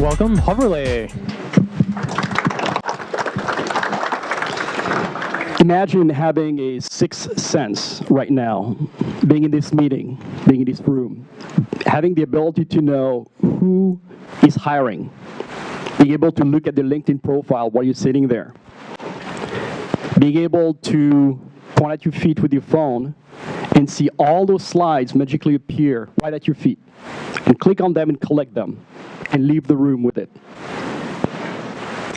Welcome, Hoverlay. Imagine having a sixth sense right now, being in this meeting, being in this room, having the ability to know who is hiring, being able to look at the LinkedIn profile while you're sitting there, being able to point at your feet with your phone and see all those slides magically appear right at your feet, and click on them and collect them, and leave the room with it.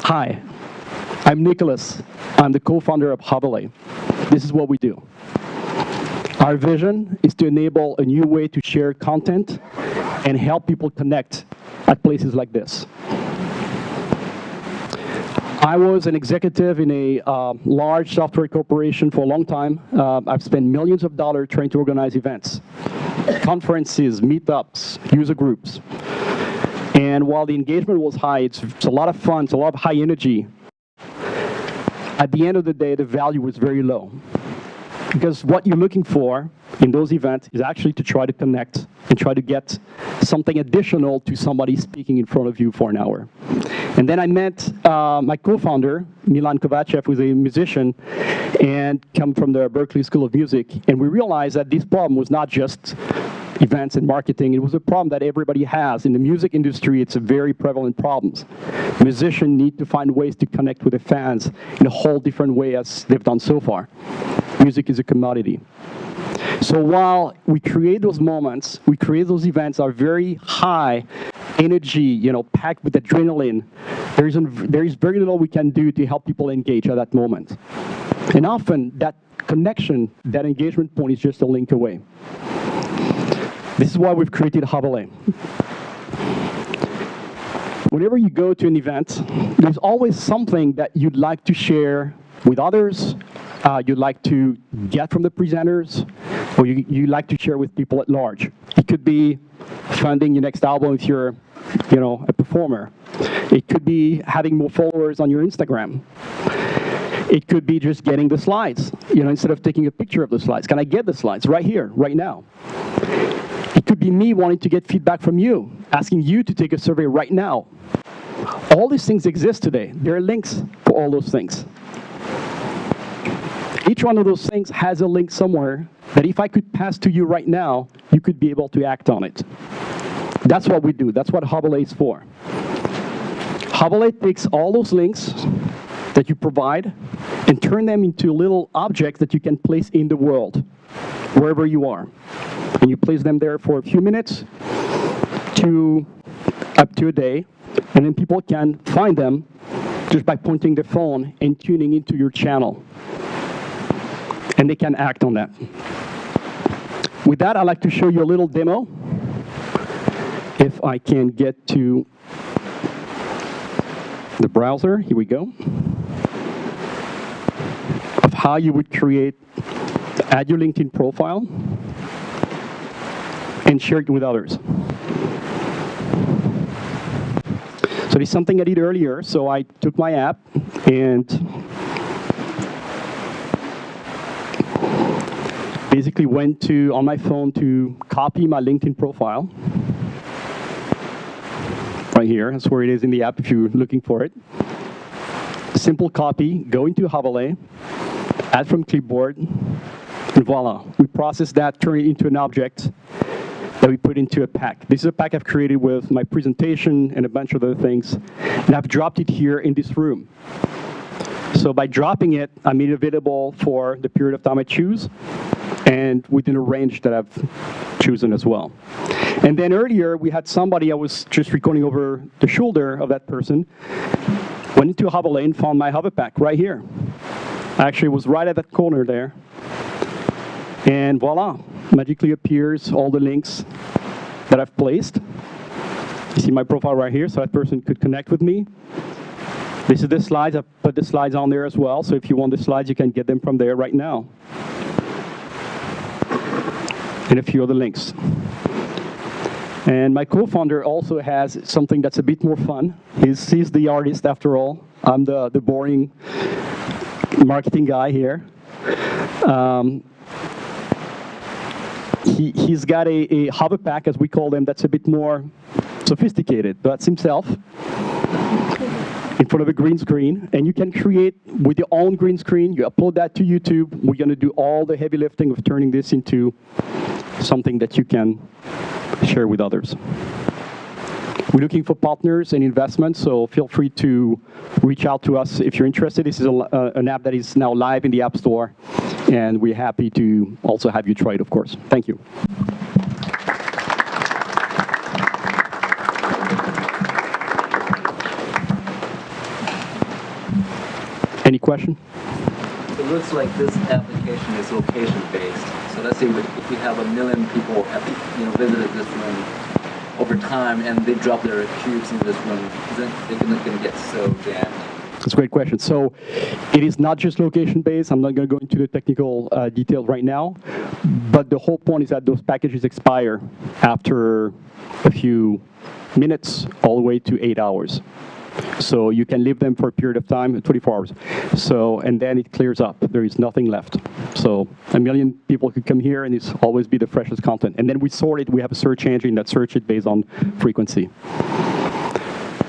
Hi, I'm Nicolas. I'm the co-founder of Hoverlay. This is what we do. Our vision is to enable a new way to share content and help people connect at places like this. I was an executive in a large software corporation for a long time. I've spent millions of dollars trying to organize events, conferences, meetups, user groups. And while the engagement was high, it's a lot of fun, it's a lot of high energy. At the end of the day, the value was very low. Because what you're looking for in those events is actually to try to connect and try to get something additional to somebody speaking in front of you for an hour. And then I met my co-founder, Milan Kovacev, who's a musician and come from the Berklee School of Music. And we realized that this problem was not just events and marketing. It was a problem that everybody has. In the music industry, it's a very prevalent problem. Musicians need to find ways to connect with the fans in a whole different way as they've done so far. Music is a commodity. So while we create those moments, we create those events are very high energy, packed with adrenaline, there is very little we can do to help people engage at that moment. And often that connection, that engagement point is just a link away. This is why we've created Hoverlay. Whenever you go to an event, there's always something that you'd like to share with others, you'd like to get from the presenters, or you like to share with people at large. It could be funding your next album if you're a performer. It could be having more followers on your Instagram. It could be just getting the slides, instead of taking a picture of the slides. Can I get the slides right here, right now? It could be me wanting to get feedback from you, asking you to take a survey right now. All these things exist today. There are links for all those things. Each one of those things has a link somewhere that if I could pass to you right now, you could be able to act on it. That's what we do. That's what Hoverlay is for. Hoverlay takes all those links that you provide and turn them into little objects that you can place in the world, wherever you are. And you place them there for a few minutes to up to a day, and then people can find them just by pointing the phone and tuning into your channel. And they can act on that. With that, I'd like to show you a little demo. If I can get to the browser, here we go, of how you would add your LinkedIn profile and share it with others. So this is something I did earlier. So I took my app and basically went on my phone to copy my LinkedIn profile. Right here, that's where it is in the app if you're looking for it. Simple copy, go into Hoverlay, add from clipboard, and voila. We process that, turn it into an object that we put into a pack. This is a pack I've created with my presentation and a bunch of other things, and I've dropped it here in this room. So by dropping it, I made it available for the period of time I choose, and within a range that I've chosen as well. And then earlier, we had somebody, I was just recording over the shoulder of that person, went into Hoverlay and found my hover pack right here. Actually, it was right at that corner there. And voila, magically appears all the links that I've placed. You see my profile right here, so that person could connect with me. This is the slides. I've put the slides on there as well, so if you want the slides, you can get them from there right now. And a few other links. And my co-founder also has something that's a bit more fun. He's the artist, after all. I'm the boring marketing guy here. He's got a hover pack, as we call them, that's a bit more sophisticated. That's himself in front of a green screen, and you can create with your own green screen. You upload that to YouTube. We're going to do all the heavy lifting of turning this into something that you can share with others. We're looking for partners and investments, so feel free to reach out to us if you're interested. This is an app that is now live in the App Store, and we're happy to also have you try it, of course. Thank you. Any question? It looks like this application is location-based. So let's say if we have 1 million people have, visited this room over time, and they drop their cubes in this room, then they're not going to get so jammed. That's a great question. So it is not just location-based. I'm not going to go into the technical details right now, but the whole point is that those packages expire after a few minutes all the way to 8 hours. So you can leave them for a period of time, 24 hours. So, and then it clears up. There is nothing left. So 1 million people could come here, and it's always be the freshest content. And then we sort it. We have a search engine that searches it based on frequency.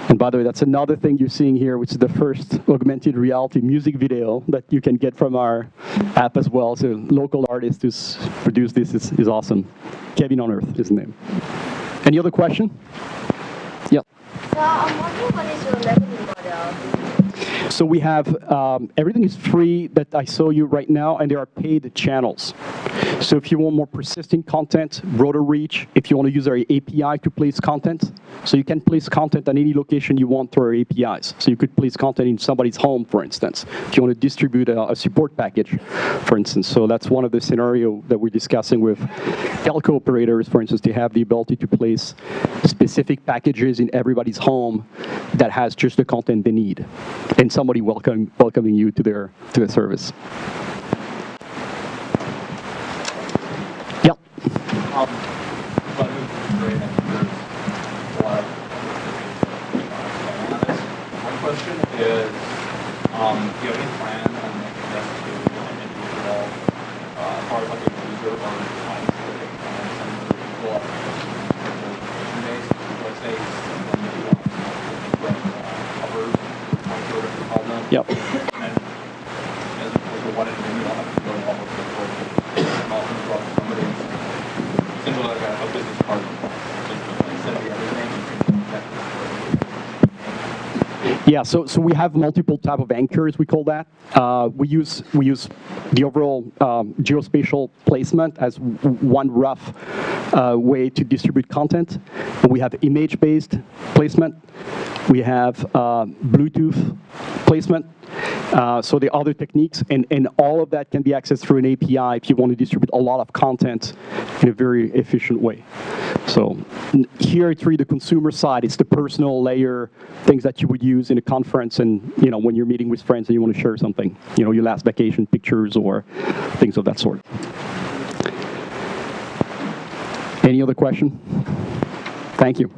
And by the way, that's another thing you're seeing here, which is the first augmented reality music video that you can get from our app as well. So local artist who's produced this is awesome. Kevin on Earth is his name. Any other question? Yeah. So I'm wondering, what is your revenue model? So we have, everything is free that I show you right now, and there are paid channels. So if you want more persistent content, broader reach, if you want to use our API to place content, so you can place content on any location you want through our APIs. So you could place content in somebody's home, for instance, if you want to distribute a support package, for instance. So that's one of the scenarios that we're discussing with telco operators, for instance, to have the ability to place specific packages in everybody's home that has just the content they need, and somebody welcoming you to their service. Yep. But it was great. I think there's a lot of on this. One question is, do you have any plan on making this to an individual, as far as like a user or time-specific plans and people up based? Let's say someone that you want to run covers, or whatever you call them. Yep. And as opposed to one individual, have to go all over the board. And also from somebody essentially like a business card, instead of everything. Yeah, so we have multiple type of anchors, we call that. We use the overall geospatial placement as one rough way to distribute content. We have image-based placement. We have Bluetooth placement. So the other techniques, and all of that can be accessed through an API if you want to distribute a lot of content in a very efficient way. So here it's really the consumer side. It's the personal layer, things that you would use in a conference, and when you're meeting with friends and you want to share something, your last vacation pictures or things of that sort. Any other question? Thank you.